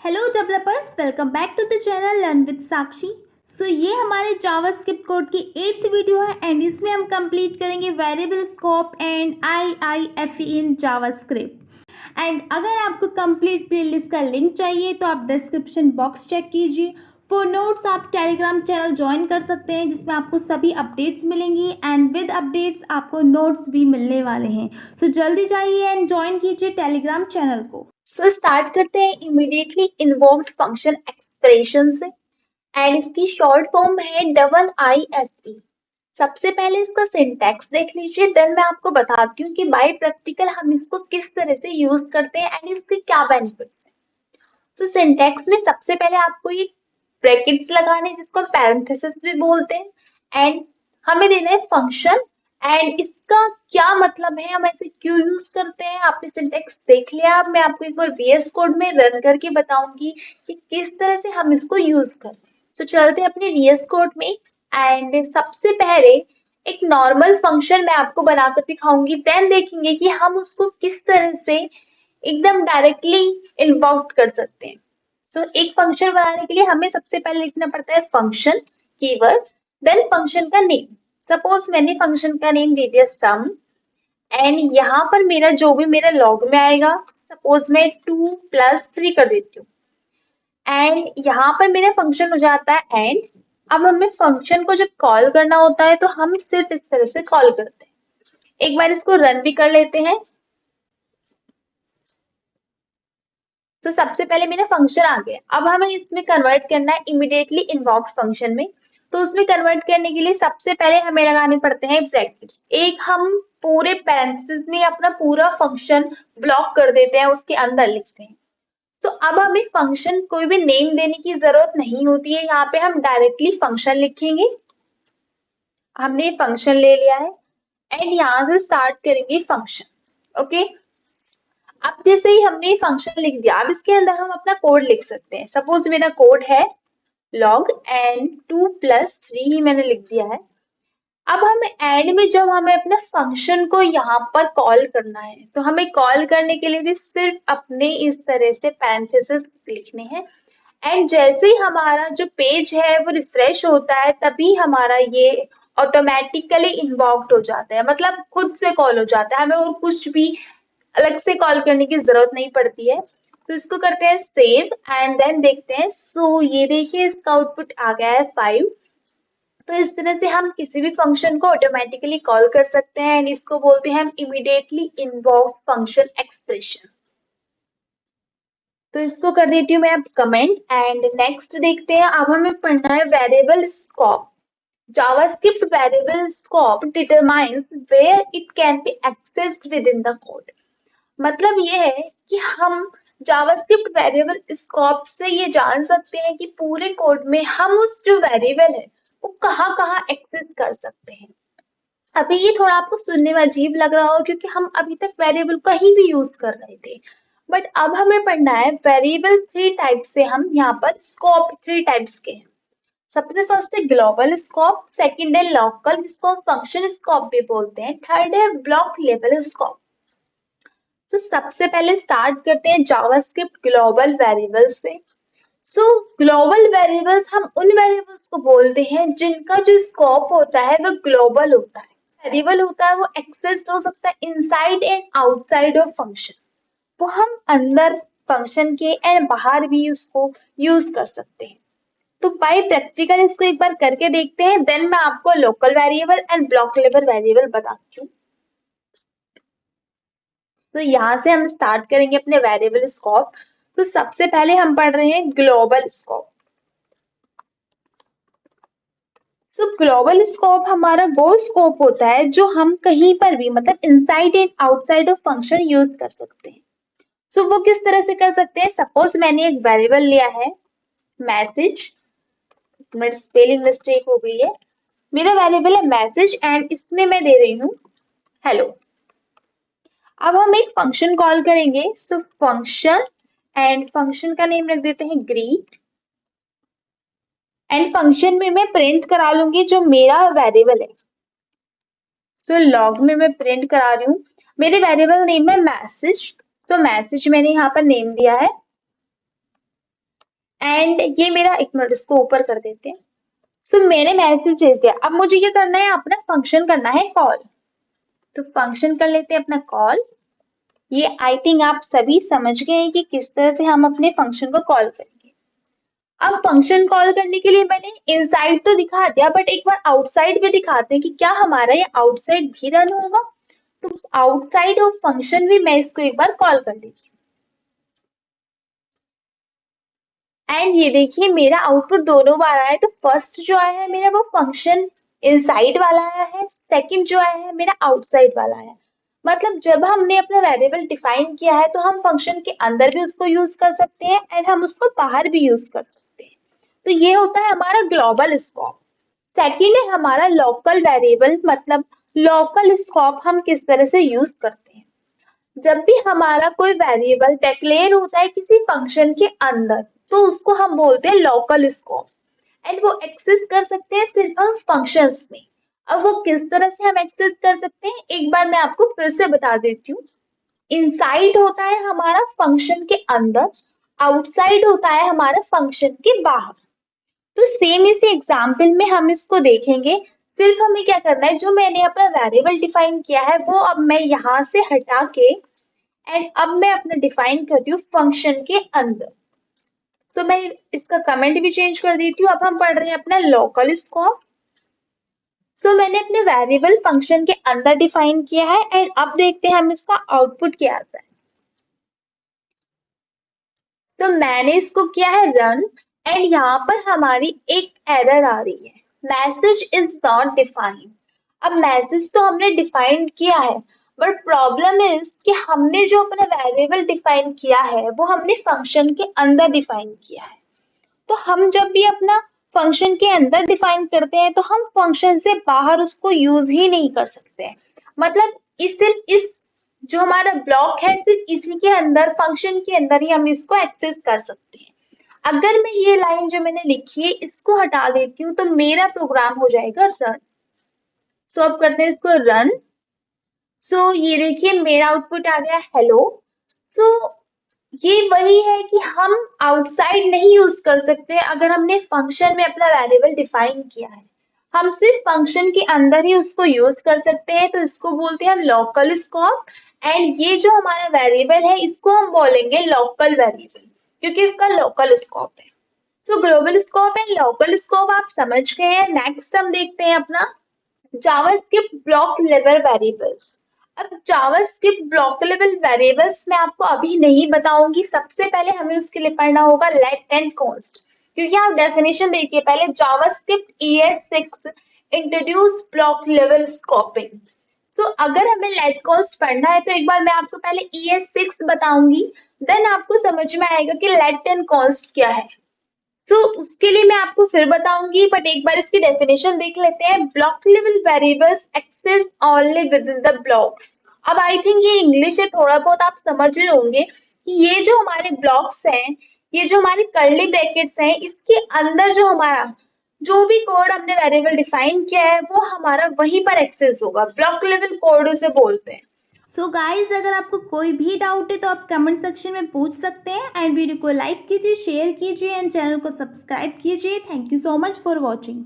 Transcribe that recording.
Hello developers, welcome back to the channel learn with Sakshi. ये हमारे JavaScript code की 8th video है and इसमें हम कंप्लीट करेंगे variable scope and IIFE in JavaScript. And अगर आपको कंप्लीट प्लेलिस्ट का लिंक चाहिए तो आप डिस्क्रिप्शन बॉक्स चेक कीजिए। फॉर नोट्स आप टेलीग्राम चैनल ज्वाइन कर सकते हैं जिसमें आपको सभी अपडेट्स मिलेंगी एंड विद अपडेट्स आपको नोट्स भी मिलने वाले हैं। जल्दी जाइए एंड ज्वाइन कीजिए टेलीग्राम चैनल को। स्टार्ट करते हैं इमीडिएटली इन्वोक्ड फंक्शन एक्सप्रेशन से एंड इसकी शॉर्ट फॉर्म है IIFE। सबसे पहले इसका सिंटैक्स देख लीजिए, देन मैं आपको बताती हूँ कि बाय प्रैक्टिकल हम इसको किस तरह से यूज करते हैं एंड इसके क्या बेनिफिट्स हैं। सिंटैक्स में सबसे पहले आपको ये ब्रैकेट्स लगाने जिसको पैरेंथेसिस भी बोलते हैं एंड हमें देना है फंक्शन एंड इसका क्या मतलब है, हम ऐसे क्यों यूज करते हैं। आपने सिंटैक्स देख लिया, अब मैं आपको एक बार VS कोड में रन करके बताऊंगी कि किस तरह से हम इसको यूज करते हैं। चलते हैं अपने VS कोड में एंड सबसे पहले एक नॉर्मल फंक्शन मैं आपको बनाकर दिखाऊंगी, देन देखेंगे कि हम उसको किस तरह से एकदम डायरेक्टली इन्वोक कर सकते हैं। एक फंक्शन बनाने के लिए हमें सबसे पहले लिखना पड़ता है फंक्शन कीवर्ड, देन फंक्शन का नेम। सपोज मैंने फंक्शन का नेम दे दिया सम एंड यहाँ पर मेरा जो भी मेरा लॉग में आएगा, सपोज मैं 2 + 3 कर देती हूँ एंड यहाँ पर मेरा फंक्शन हो जाता है एंड। अब हमें फंक्शन को जब कॉल करना होता है तो हम सिर्फ इस तरह से कॉल करते हैं। एक बार इसको रन भी कर लेते हैं। सबसे पहले मेरा फंक्शन आ गया, अब हमें इसमें कन्वर्ट करना है इमीडिएटली इन्वोक फंक्शन में। उसमें कन्वर्ट करने के लिए सबसे पहले हमें लगाने पड़ते हैं ब्रैकेट्स। एक हम पूरे पैरेंथेसिस में अपना पूरा फंक्शन ब्लॉक कर देते हैं, उसके अंदर लिखते हैं। अब हमें फंक्शन कोई भी नेम देने की जरूरत नहीं होती है, यहाँ पे हम डायरेक्टली फंक्शन लिखेंगे। हमने फंक्शन ले लिया है एंड यहाँ से स्टार्ट करेंगे फंक्शन। ओके, अब जैसे ही हमने फंक्शन लिख दिया, अब इसके अंदर हम अपना कोड लिख सकते हैं। सपोज मेरा कोड है लॉग एंड 2 + 3 ही मैंने लिख दिया है। अब हम एंड में जब हमें अपना फंक्शन को यहाँ पर कॉल करना है तो हमें कॉल करने के लिए भी सिर्फ अपने इस तरह से पैरेंथेसिस लिखने हैं एंड जैसे ही हमारा जो पेज है वो रिफ्रेश होता है तभी हमारा ये ऑटोमेटिकली इन्वोक्ड हो जाता है, मतलब खुद से कॉल हो जाता है, हमें और कुछ भी अलग से कॉल करने की जरूरत नहीं पड़ती है। इसको करते हैं सेव एंड देन देखते हैं। ये देखिए इसका आउटपुट आ गया है 5। इस तरह से हम किसी भी फंक्शन को ऑटोमेटिकली कॉल कर सकते हैं एंड इसको बोलते हैं हम इमीडिएटली इन्वोक फंक्शन एक्सप्रेशन। इसको कर देती हूँ मैं अब कमेंट एंड नेक्स्ट देखते हैं। अब हमें पढ़ना है variable scope. JavaScript variable scope determines where it can be accessed within the code. मतलब ये है कि हम जावास्क्रिप्ट वेरिएबल स्कोप से ये जान सकते हैं कि पूरे कोड में हम उस जो वेरिएबल है वो कहाँ कहाँ एक्सेस कर सकते हैं। अभी ये थोड़ा आपको सुनने में अजीब लग रहा हो क्योंकि हम अभी तक वेरिएबल कहीं भी यूज कर रहे थे, बट अब हमें पढ़ना है वेरिएबल 3 टाइप से। हम यहाँ पर स्कोप 3 टाइप्स के हैं। सबसे फर्स्ट है ग्लोबल स्कोप, सेकंड है लोकल जिसको हम फंक्शन स्कोप भी बोलते हैं, थर्ड है ब्लॉक लेवल स्कोप। सबसे पहले स्टार्ट करते हैं जावास्क्रिप्ट ग्लोबल वेरिएबल से। ग्लोबल वेरिएबल्स हम उन वेरिएबल्स को बोलते हैं जिनका जो स्कोप होता है वो ग्लोबल होता है। वेरिएबल होता है वो एक्सेस हो सकता है inside and outside of function, वो हम अंदर फंक्शन के एंड बाहर भी उसको यूज कर सकते हैं। बाय प्रैक्टिकल इसको एक बार करके देखते हैं, देन मैं आपको local variable and block level variable बताती हूँ। यहाँ से हम स्टार्ट करेंगे अपने वेरिएबल स्कोप। सबसे पहले हम पढ़ रहे हैं ग्लोबल स्कोप। ग्लोबल स्कोप हमारा वो स्कोप होता है जो हम कहीं पर भी मतलब inside and outside of function use कर सकते हैं। वो किस तरह से कर सकते हैं। सपोज मैंने एक वेरिएबल लिया है मैसेज, मेरी स्पेलिंग मिस्टेक हो गई है, मेरा वेरिएबल है मैसेज एंड इसमें मैं दे रही हूँ हेलो। अब हम एक फंक्शन कॉल करेंगे। फंक्शन एंड फंक्शन का नेम रख देते हैं ग्रीट एंड फंक्शन में मैं प्रिंट करा लूंगी जो मेरा वेरिएबल है। लॉग में मैं प्रिंट करा रही हूँ, मेरे वेरिएबल नेम है मैसेज। मैसेज मैंने यहाँ पर नेम दिया है एंड ये मेरा, एक मिनट इसको ऊपर कर देते हैं। सो मैंने मैसेज भेज दिया। अब मुझे क्या करना है, अपना फंक्शन करना है कॉल। तो फंक्शन कर लेते हैं अपना कॉल। ये आई थिंक आप सभी समझ गए हैं कि किस तरह से हम अपने फंक्शन को कॉल करेंगे। अब फंक्शन कॉल करने के लिए मैंने इनसाइड तो दिखा दिया, बट एक बार आउटसाइड भी दिखाते हैं कि क्या हमारा ये आउटसाइड भी रन होगा। तो आउटसाइड ऑफ फंक्शन भी मैं इसको एक बार कॉल कर लेती हूँ। एंड ये देखिए मेरा आउटपुट दोनों बार आया है। तो फर्स्ट जो आया है मेरा वो फंक्शन इनसाइड वाला आया है, सेकंड जो आया है मेरा आउटसाइड वाला आया है। मतलब जब हमने अपना वेरिएबल डिफाइन किया है तो हम फंक्शन के अंदर भी उसको यूज कर सकते हैं एंड हम उसको बाहर भी यूज कर सकते हैं। तो ये होता है हमारा ग्लोबल स्कोप। सेकंड है हमारा लोकल वेरिएबल, मतलब लोकल स्कोप हम किस तरह से यूज करते हैं। जब भी हमारा कोई वेरिएबल डिक्लेयर होता है किसी फंक्शन के अंदर तो उसको हम बोलते हैं लोकल स्कोप एंड वो एक्सेस कर सकते हैं सिर्फ हम फंक्शंस में। अब वो किस तरह से हम एक्सेस कर सकते हैं एक बार मैं आपको फिर से बता देती हूँ। इनसाइड होता है हमारा फंक्शन के अंदर, आउटसाइड होता है हमारा फंक्शन के बाहर। तो सेम इसी एग्जाम्पल में हम इसको देखेंगे। सिर्फ हमें क्या करना है, जो मैंने अपना वेरिएबल डिफाइन किया है वो अब मैं यहाँ से हटा के एंड अब मैं अपना डिफाइन करती हूँ फंक्शन के अंदर। सो मैं इसका कमेंट भी चेंज कर देती हूँ। अब हम पढ़ रहे हैं अपना लोकल स्कोप। सो मैंने अपने वेरिएबल फंक्शन के अंदर डिफाइन किया है एंड अब देखते हैं हम इसका आउटपुट क्या आता है। सो मैंने इसको किया है रन एंड यहाँ पर हमारी एक एरर आ रही है, मैसेज इज नॉट डिफाइंड। अब मैसेज तो हमने डिफाइन किया है बट प्रॉब्लम इज कि हमने जो अपना वेरिएबल डिफाइन किया है वो हमने फंक्शन के अंदर डिफाइन किया है। तो हम जब भी अपना फंक्शन के अंदर डिफाइन करते हैं तो हम फंक्शन से बाहर उसको यूज ही नहीं कर सकते हैं। मतलब सिर्फ इस जो हमारा ब्लॉक है सिर्फ इसी के अंदर, फंक्शन के अंदर ही हम इसको एक्सेस कर सकते हैं। अगर मैं ये लाइन जो मैंने लिखी है इसको हटा देती हूँ तो मेरा प्रोग्राम हो जाएगा रन। सो अब करते हैं इसको रन। सो ये देखिए मेरा आउटपुट आ गया हेलो। सो ये वही है कि हम आउटसाइड नहीं यूज कर सकते अगर हमने फंक्शन में अपना वेरिएबल डिफाइन किया है। हम सिर्फ फंक्शन के अंदर ही उसको यूज कर सकते हैं, तो इसको बोलते हैं हम लोकल स्कोप। एंड ये जो हमारा वेरिएबल है इसको हम बोलेंगे लोकल वेरिएबल क्योंकि इसका लोकल स्कोप है। सो global scope and local scope आप समझ गए हैं। नेक्स्ट हम देखते हैं अपना जावास्क्रिप्ट ब्लॉक लेवल वेरिएबल्स। अब जावास्क्रिप्ट ब्लॉक लेवल वेरिएबल्स मैं आपको अभी नहीं बताऊंगी। सबसे पहले हमें उसके लिए पढ़ना होगा लेट एंड कॉन्स्ट, क्योंकि आप डेफिनेशन देखिए पहले JavaScript ES6 introduce block level scoping. So अगर हमें लेट कॉन्स्ट पढ़ना है तो एक बार मैं आपको पहले ES6 बताऊंगी, देन आपको समझ में आएगा कि लेट एंड कॉन्स्ट क्या है। उसके लिए मैं आपको फिर बताऊंगी, बट एक बार इसकी डेफिनेशन देख लेते हैं। Block level variables access only within the blocks. अब आई थिंक ये इंग्लिश है, थोड़ा बहुत आप समझ रहे होंगे कि ये जो हमारे ब्लॉक्स हैं, ये जो हमारी कर्ली ब्रैकेट्स हैं, इसके अंदर जो हमारा जो भी कोड हमने वेरिएबल डिफाइन किया है वो हमारा वहीं पर एक्सेस होगा। ब्लॉक लेवल कोड उसे बोलते हैं। सो गाइज अगर आपको कोई भी डाउट है तो आप कमेंट सेक्शन में पूछ सकते हैं एंड वीडियो को लाइक कीजिए, शेयर कीजिए एंड चैनल को सब्सक्राइब कीजिए। Thank you so much for watching.